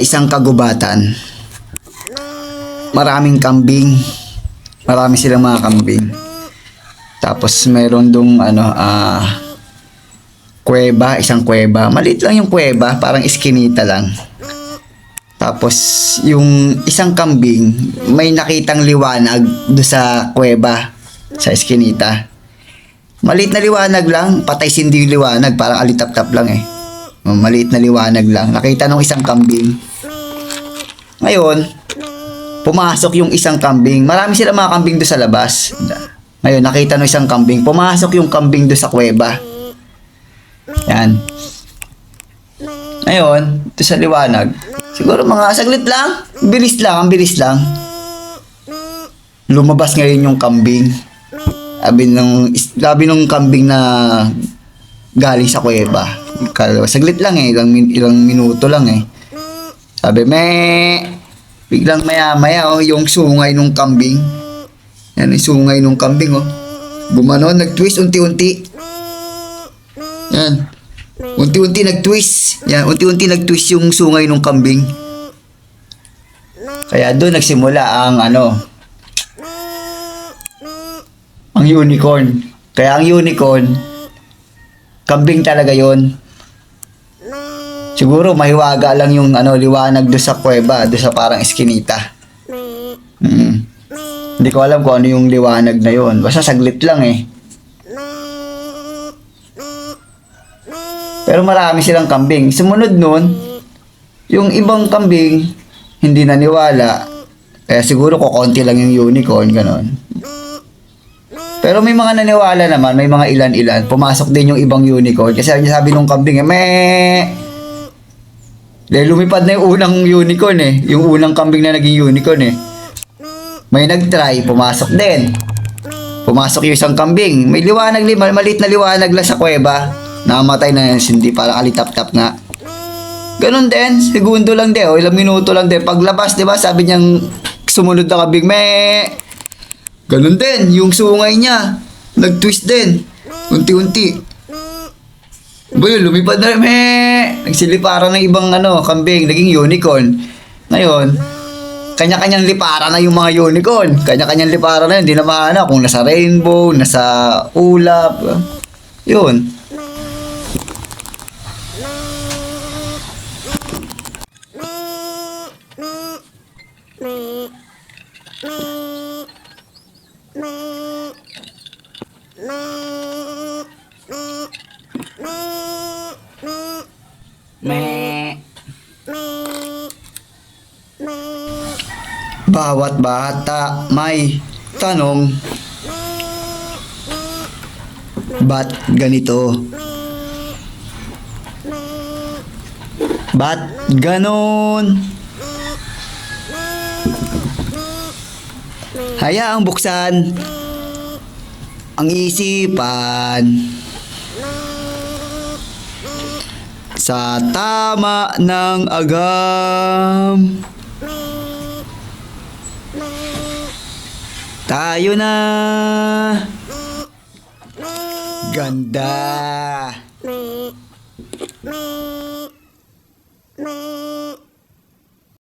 Isang kagubatan. Maraming kambing. Marami silang mga kambing. Tapos meron dong kuweba, isang kuweba. Maliit lang yung kuweba, parang iskinita lang. Tapos yung isang kambing, may nakitang liwanag do sa kuweba, sa iskinita. Maliit na liwanag lang, patay sindi yung liwanag, parang alitap-tap lang eh. Maliit na liwanag lang. Nakita ng isang kambing. Ngayon, pumasok yung isang kambing. Marami sila mga kambing doon sa labas. Ngayon, nakita ng isang kambing. Pumasok yung kambing doon sa kuweba. Yan. Ngayon, doon sa liwanag. Siguro mga saglit lang. Ang bilis lang. Lumabas ngayon yung kambing. Sabi nung kambing na galing sa kuweba. Saglit lang eh. Ilang minuto lang eh. Sabi, biglang maya-maya yung sungay nung kambing. Yan yung sungay nung kambing Gumanon, nag-twist unti-unti. Yan. Unti-unti nag-twist. Yan, unti-unti nag-twist yung sungay nung kambing. Kaya doon nagsimula ang ang unicorn. Kaya ang unicorn, kambing talaga yon. Siguro mahiwaga lang yung liwanag doon sa kuweba, doon sa parang eskinita. Hindi ko alam kung ano yung liwanag na yon. Basta saglit lang eh. Pero marami silang kambing. Sumunod nun, yung ibang kambing, hindi naniwala. Kaya siguro kukonti lang yung unicorn, ganon. Pero may mga naniwala naman, may mga ilan-ilan. Pumasok din yung ibang unicorn. Kasi sabi nung kambing, dahil lumipad na yung unang unicorn eh. Yung unang kambing na naging unicorn eh. May nag-try, pumasok din. Pumasok yung isang kambing. May liwanag, maliit na liwanag lang sa kuweba. Nakamatay na yan, hindi parang alitap-tap nga. Ganon din, segundo lang din, ilang minuto lang din. Paglabas, di ba, sabi niyang sumunod na kambing, ganon din, yung sungay niya, nag-twist din, unti-unti. Boy, lumipad na rin, nagsiliparan ng ibang kambing, naging unicorn. Ngayon, kanya-kanyang liparan na yung mga unicorn. Kanya-kanyang liparan na yun, hindi naman kung nasa rainbow, nasa ulap, yun. Bawat bata may tanong, ba't ganito? Ba't ganon? Hayaang buksan ang isipan sa tama ng agam. Tayo na. Ganda.